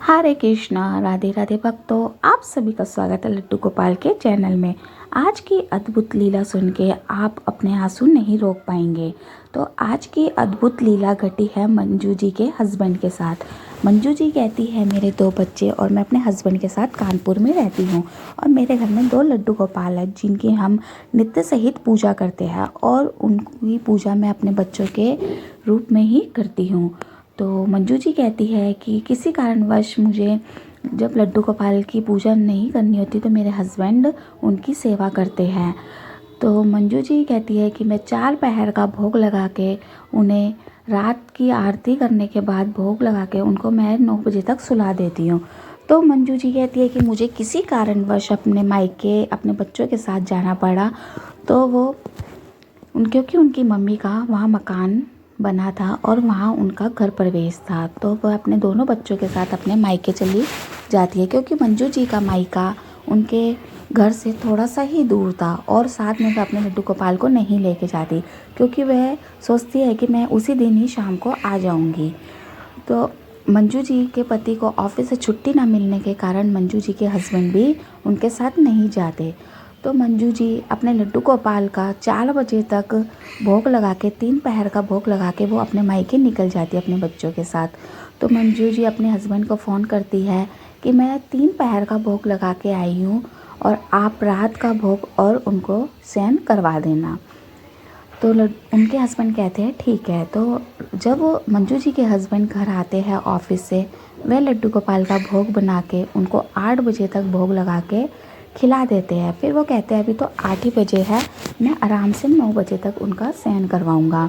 हरे कृष्णा, राधे राधे भक्तों। आप सभी का स्वागत है लड्डू गोपाल के चैनल में। आज की अद्भुत लीला सुन के आप अपने आंसू नहीं रोक पाएंगे। तो आज की अद्भुत लीला घटी है मंजू जी के हस्बैंड के साथ। मंजू जी कहती है, मेरे 2 बच्चे और मैं अपने हस्बैंड के साथ कानपुर में रहती हूँ और मेरे घर में 2 लड्डू गोपाल हैं जिनकी हम नित्य सहित पूजा करते हैं और उनकी पूजा मैं अपने बच्चों के रूप में ही करती हूँ। तो मंजू जी कहती है कि किसी कारणवश मुझे जब लड्डू गोपाल की पूजा नहीं करनी होती तो मेरे हस्बैंड उनकी सेवा करते हैं। तो मंजू जी कहती है कि मैं 4 पहर का भोग लगा के उन्हें रात की आरती करने के बाद भोग लगा के उनको मैं 9 बजे तक सुला देती हूँ। तो मंजू जी कहती है कि मुझे किसी कारणवश अपने मायके अपने बच्चों के साथ जाना पड़ा, तो वो क्योंकि उनकी मम्मी का वहाँ मकान बना था और वहाँ उनका घर प्रवेश था, तो वह अपने दोनों बच्चों के साथ अपने मायके चली जाती है। क्योंकि मंजू जी का मायका उनके घर से थोड़ा सा ही दूर था और साथ में वह अपने लड्डू गोपाल को नहीं लेके जाती क्योंकि वह सोचती है कि मैं उसी दिन ही शाम को आ जाऊंगी। तो मंजू जी के पति को ऑफिस से छुट्टी ना मिलने के कारण मंजू जी के हस्बैंड भी उनके साथ नहीं जाते। तो मंजू जी अपने लड्डू गोपाल का 4 बजे तक भोग लगा के 3 पहर का भोग लगा के वो अपने मायके निकल जाती है अपने बच्चों के साथ। तो मंजू जी अपने हस्बैंड को फ़ोन करती है कि मैं 3 पहर का भोग लगा के आई हूँ और आप रात का भोग और उनको शयन करवा देना। तो उनके हस्बैंड कहते हैं ठीक है। तो जब मंजू जी के हस्बैंड घर आते हैं ऑफिस से, वह लड्डू गोपाल का भोग बना के उनको 8 बजे तक भोग लगा के खिला देते हैं। फिर वो कहते हैं अभी तो 8 ही बजे है, मैं आराम से 9 बजे तक उनका शयन करवाऊँगा।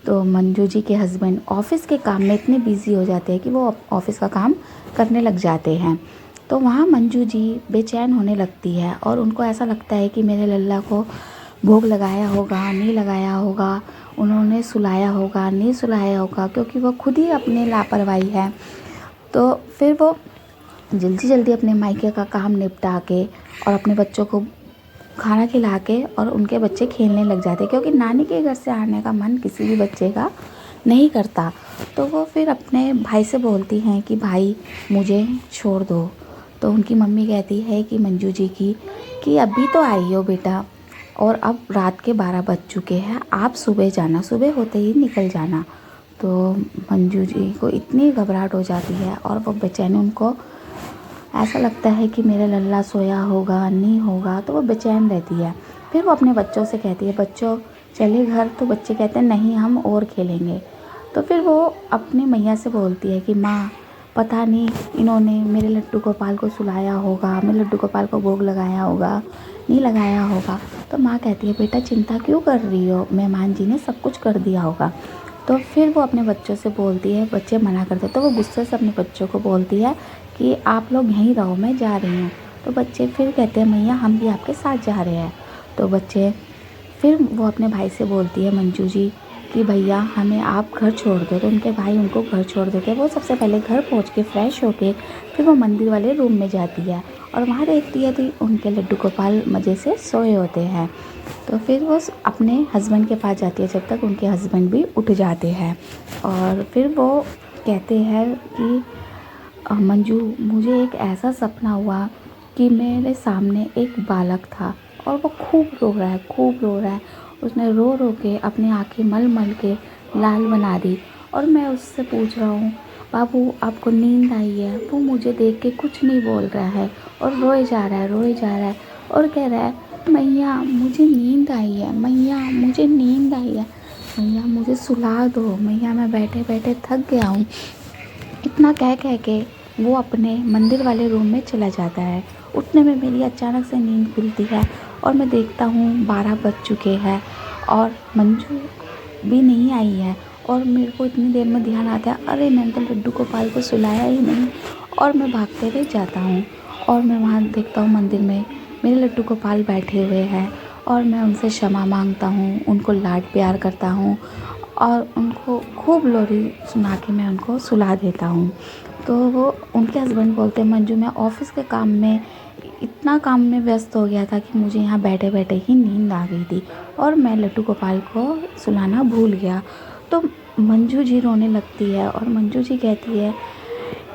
तो मंजू जी के हस्बैंड ऑफिस के काम में इतने बिजी हो जाते हैं कि वो ऑफिस का काम करने लग जाते हैं। तो वहाँ मंजू जी बेचैन होने लगती है और उनको ऐसा लगता है कि मेरे लल्ला को भोग लगाया होगा नहीं लगाया होगा, उन्होंने सुलाया होगा नहीं सुलाया होगा, क्योंकि वो खुद ही अपने लापरवाही है। तो फिर वो जल्दी जल्दी अपने मायके का काम निपटा के और अपने बच्चों को खाना खिला के और उनके बच्चे खेलने लग जाते, क्योंकि नानी के घर से आने का मन किसी भी बच्चे का नहीं करता। तो वो फिर अपने भाई से बोलती हैं कि भाई मुझे छोड़ दो। तो उनकी मम्मी कहती है कि मंजू जी की कि अभी तो आई हो बेटा और अब रात के 12 बज चुके हैं, आप सुबह जाना, सुबह होते ही निकल जाना। तो मंजू जी को इतनी घबराहट हो जाती है और वो बेचैनी, उनको ऐसा लगता है कि मेरा लल्ला सोया होगा नहीं होगा, तो वो बेचैन रहती है। फिर वो अपने बच्चों से कहती है बच्चों चले घर। तो बच्चे कहते हैं नहीं हम और खेलेंगे। तो फिर वो अपनी मैया से बोलती है कि माँ पता नहीं इन्होंने मेरे लड्डू गोपाल को सुलाया होगा, मेरे लड्डू गोपाल को भोग लगाया होगा नहीं लगाया होगा। तो माँ कहती है बेटा चिंता क्यों कर रही हो, मेहमान जी ने सब कुछ कर दिया होगा। तो फिर वो अपने बच्चों से बोलती है, बच्चे मना करते तो वो गुस्से से अपने बच्चों को बोलती है कि आप लोग यहीं रहो, मैं जा रही हूँ। तो बच्चे फिर कहते हैं मैया हम भी आपके साथ जा रहे हैं। तो बच्चे फिर वो अपने भाई से बोलती है मंजू जी कि भैया हमें आप घर छोड़ दो। तो उनके भाई उनको घर छोड़ देते हैं। वो सबसे पहले घर पहुँच के फ्रेश होके फिर वो मंदिर वाले रूम में जाती है और वहाँ देखती है तो उनके लड्डू गोपाल मज़े से सोए होते हैं। तो फिर वो अपने हस्बैंड के पास जाती है जब तक उनके हस्बैंड भी उठ जाते हैं। और फिर वो कहते हैं कि मंजू मुझे एक ऐसा सपना हुआ कि मेरे सामने एक बालक था और वो खूब रो रहा है, खूब रो रहा है। उसने रो रो के अपनी आँखें मल मल के लाल बना दी और मैं उससे पूछ रहा हूँ बाबू आपको नींद आई है। वो मुझे देख के कुछ नहीं बोल रहा है और रोए जा रहा है, रोए जा रहा है और कह रहा है मैया मुझे नींद आई है, मैया मुझे नींद आई है, मैया मुझे सुला दो, मैया मैं बैठे बैठे थक गया हूँ। इतना कह कह के वो अपने मंदिर वाले रूम में चला जाता है। उठने में मेरी अचानक से नींद खुलती है और मैं देखता हूँ 12 बज चुके हैं और मंजू भी नहीं आई है। और मेरे को इतनी देर में ध्यान आता है अरे मैंने तो लड्डू गोपाल को सुलाया ही नहीं। और मैं भागते हुए जाता हूँ और मैं वहाँ देखता हूँ मंदिर में मेरे लड्डू गोपाल बैठे हुए हैं और मैं उनसे क्षमा मांगता हूँ, उनको लाड प्यार करता हूँ और उनको खूब लोरी सुना के मैं उनको सुला देता हूँ। तो वो उनके हस्बैंड बोलते हैं मंजू मैं ऑफिस के काम में इतना काम में व्यस्त हो गया था कि मुझे यहाँ बैठे बैठे ही नींद आ गई थी और मैं लड्डू गोपाल को सुलाना भूल गया। तो मंजू जी रोने लगती है और मंजू जी कहती है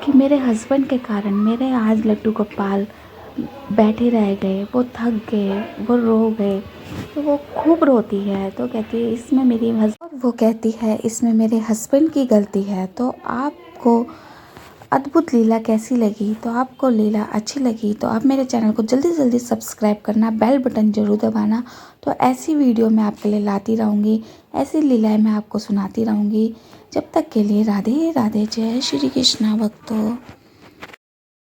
कि मेरे हस्बैंड के कारण मेरे आज लड्डू गोपाल बैठे रह गए, वो थक गए, वो रो गए। तो वो खूब रोती है, तो कहती है इसमें मेरे हस्बैंड की गलती है। तो आपको अद्भुत लीला कैसी लगी? तो आपको लीला अच्छी लगी तो आप मेरे चैनल को जल्दी से जल्दी सब्सक्राइब करना, बेल बटन ज़रूर दबाना। तो ऐसी वीडियो मैं आपके लिए लाती रहूँगी, ऐसी लीलाएं मैं आपको सुनाती रहूँगी। जब तक के लिए राधे राधे, जय श्री कृष्णा भक्तों।